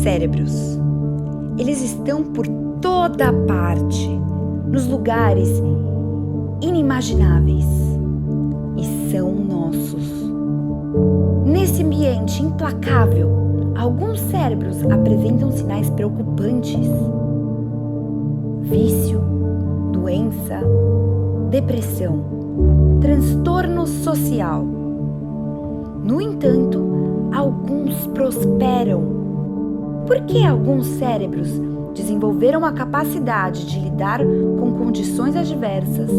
Cérebros. Eles estão por toda parte, nos lugares inimagináveis, e são nossos. Nesse ambiente implacável, alguns cérebros apresentam sinais preocupantes: vício, doença, depressão, transtorno social. No entanto, alguns prosperam. Por que alguns cérebros desenvolveram a capacidade de lidar com condições adversas,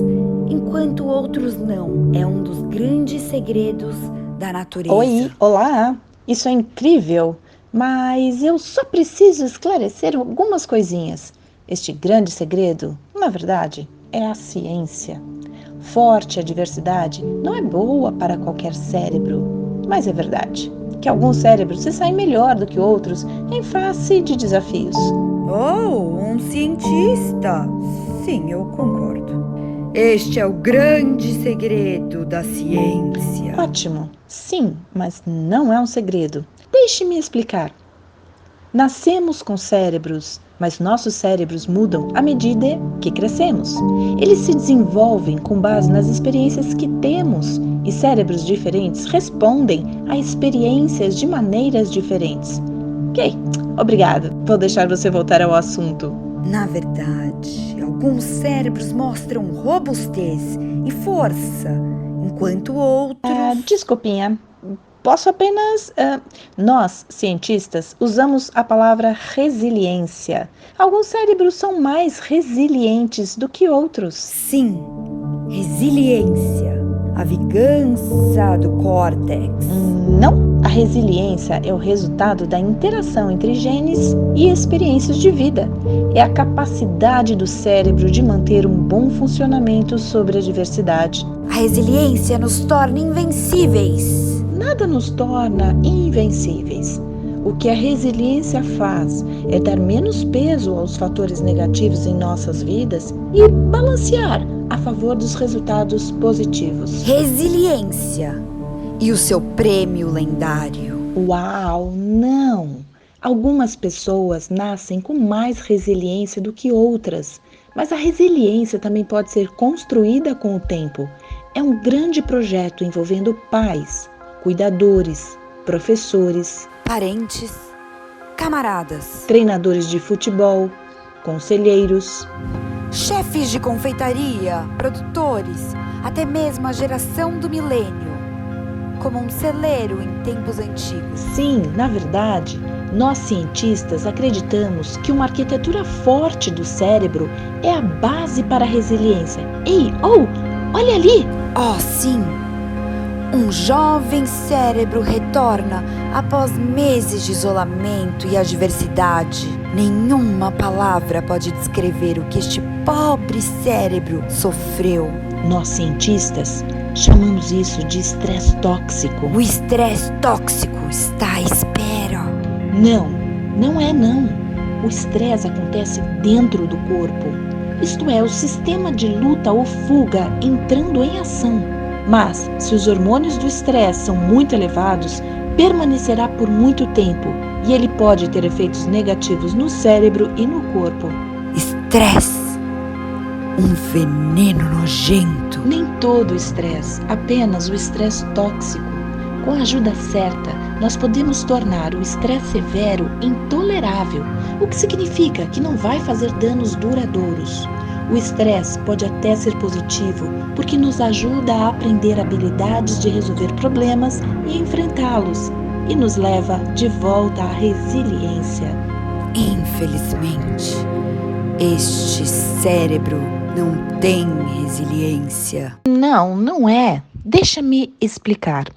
enquanto outros não? É um dos grandes segredos da natureza. Oi, olá! Isso é incrível, mas eu só preciso esclarecer algumas coisinhas. Este grande segredo, na verdade, é a ciência. Forte adversidade não é boa para qualquer cérebro, mas é verdade que alguns cérebros se saem melhor do que outros em face de desafios. Oh, um cientista! Sim, eu concordo. Este é o grande segredo da ciência. Ótimo, sim, mas não é um segredo. Deixe-me explicar. Nascemos com cérebros, mas nossos cérebros mudam à medida que crescemos. Eles se desenvolvem com base nas experiências que temos, e cérebros diferentes respondem a experiências de maneiras diferentes. Ok, obrigada. Vou deixar você voltar ao assunto. Na verdade, alguns cérebros mostram robustez e força, enquanto outros... Desculpinha. Posso apenas... Nós, cientistas, usamos a palavra resiliência. Alguns cérebros são mais resilientes do que outros. Sim, resiliência. A vingança do córtex. Não, a resiliência é o resultado da interação entre genes e experiências de vida. É a capacidade do cérebro de manter um bom funcionamento sobre a adversidade. A resiliência nos torna invencíveis. Nada nos torna invencíveis. O que a resiliência faz é dar menos peso aos fatores negativos em nossas vidas e balancear a favor dos resultados positivos. Resiliência. E o seu prêmio lendário? Uau, não! Algumas pessoas nascem com mais resiliência do que outras, mas a resiliência também pode ser construída com o tempo. É um grande projeto envolvendo pais, cuidadores, professores, parentes, camaradas, treinadores de futebol, conselheiros, chefes de confeitaria, produtores, até mesmo a geração do milênio, como um celeiro em tempos antigos. Sim, na verdade, nós cientistas acreditamos que uma arquitetura forte do cérebro é a base para a resiliência. Ei, olha ali! Oh, sim! Um jovem cérebro retorna após meses de isolamento e adversidade. Nenhuma palavra pode descrever o que este pobre cérebro sofreu. Nós cientistas chamamos isso de estresse tóxico. O estresse tóxico está à espera. Não é. O estresse acontece dentro do corpo. Isto é, o sistema de luta ou fuga entrando em ação. Mas, se os hormônios do estresse são muito elevados, permanecerá por muito tempo e ele pode ter efeitos negativos no cérebro e no corpo. Estresse. Um veneno nojento. Nem todo o estresse, apenas o estresse tóxico. Com a ajuda certa, nós podemos tornar o estresse severo intolerável, o que significa que não vai fazer danos duradouros. O estresse pode até ser positivo, porque nos ajuda a aprender habilidades de resolver problemas e enfrentá-los, e nos leva de volta à resiliência. Infelizmente, este cérebro não tem resiliência. Não é. Deixa-me explicar.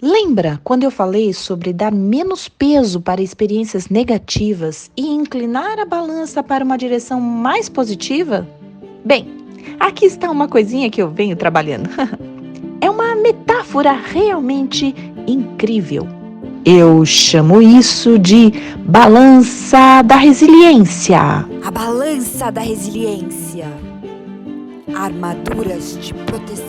Lembra quando eu falei sobre dar menos peso para experiências negativas e inclinar a balança para uma direção mais positiva? Bem, aqui está uma coisinha que eu venho trabalhando. É uma metáfora realmente incrível. Eu chamo isso de balança da resiliência. A balança da resiliência. armaduras de proteção.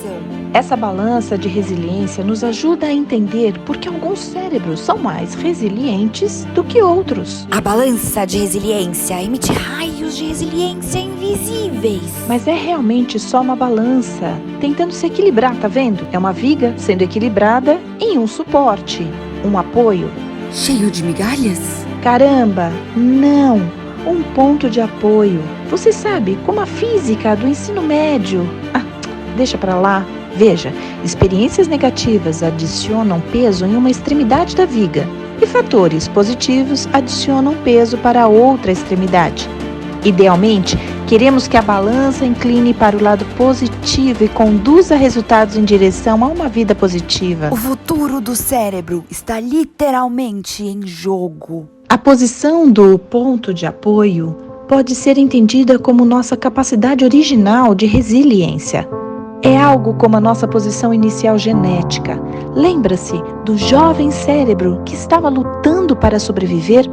Essa balança de resiliência nos ajuda a entender por que alguns cérebros são mais resilientes do que outros. A balança de resiliência emite raios de resiliência invisíveis. Mas é realmente só uma balança, tentando se equilibrar, tá vendo? É uma viga sendo equilibrada em um suporte, um apoio. Cheio de migalhas? Caramba, não! Um ponto de apoio. Você sabe, como a física do ensino médio. Deixa pra lá. Veja, experiências negativas adicionam peso em uma extremidade da viga e fatores positivos adicionam peso para a outra extremidade. Idealmente, queremos que a balança incline para o lado positivo e conduza resultados em direção a uma vida positiva. O futuro do cérebro está literalmente em jogo. A posição do ponto de apoio pode ser entendida como nossa capacidade original de resiliência. É algo como a nossa posição inicial genética. Lembra-se do jovem cérebro que estava lutando para sobreviver?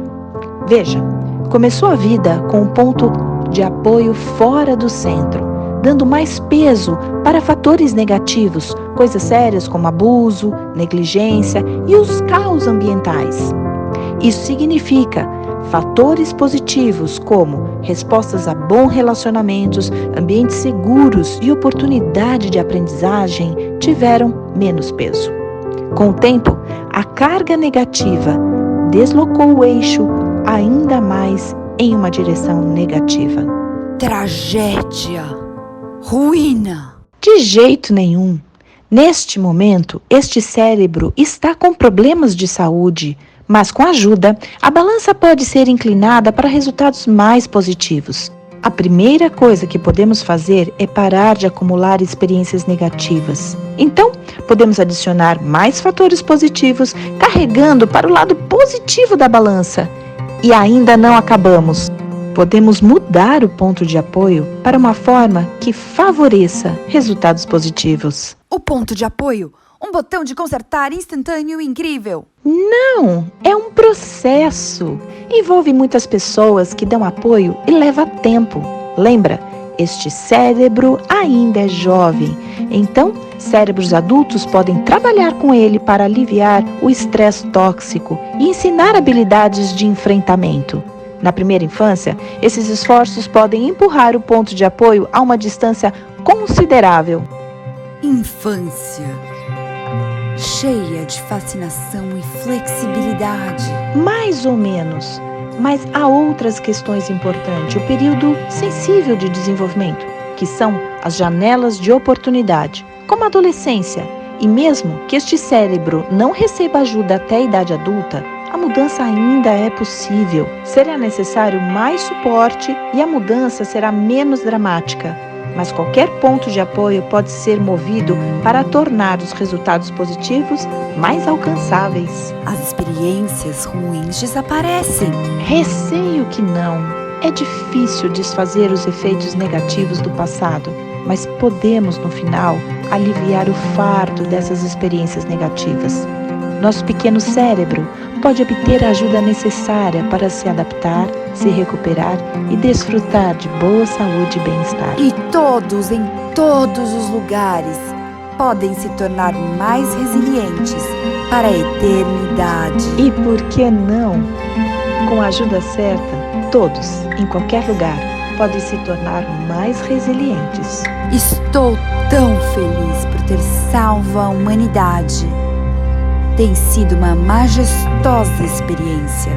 Veja, começou a vida com um ponto de apoio fora do centro, dando mais peso para fatores negativos, coisas sérias como abuso, negligência e os caos ambientais. Isso significa fatores positivos como respostas a bons relacionamentos, ambientes seguros e oportunidade de aprendizagem tiveram menos peso. Com o tempo, a carga negativa deslocou o eixo ainda mais em uma direção negativa. Tragédia! Ruína! De jeito nenhum! Neste momento, este cérebro está com problemas de saúde, mas com ajuda, a balança pode ser inclinada para resultados mais positivos. A primeira coisa que podemos fazer é parar de acumular experiências negativas. Então, podemos adicionar mais fatores positivos, carregando para o lado positivo da balança. E ainda não acabamos. Podemos mudar o ponto de apoio para uma forma que favoreça resultados positivos. O ponto de apoio? Um botão de consertar instantâneo e incrível. Não, é um processo. Envolve muitas pessoas que dão apoio e leva tempo. Lembra, este cérebro ainda é jovem. Então, cérebros adultos podem trabalhar com ele para aliviar o estresse tóxico e ensinar habilidades de enfrentamento. Na primeira infância, esses esforços podem empurrar o ponto de apoio a uma distância considerável. Infância. Cheia de fascinação e flexibilidade. Mais ou menos, mas há outras questões importantes. O período sensível de desenvolvimento, que são as janelas de oportunidade, como a adolescência. E mesmo que este cérebro não receba ajuda até a idade adulta, a mudança ainda é possível. Será necessário mais suporte e a mudança será menos dramática. Mas qualquer ponto de apoio pode ser movido para tornar os resultados positivos mais alcançáveis. As experiências ruins desaparecem. Receio que não. É difícil desfazer os efeitos negativos do passado, mas podemos, no final, aliviar o fardo dessas experiências negativas. Nosso pequeno cérebro pode obter a ajuda necessária para se adaptar, se recuperar e desfrutar de boa saúde e bem-estar. E todos, em todos os lugares, podem se tornar mais resilientes para a eternidade. E por que não? Com a ajuda certa, todos, em qualquer lugar, podem se tornar mais resilientes. Estou tão feliz por ter salvo a humanidade. Tem sido uma majestosa experiência.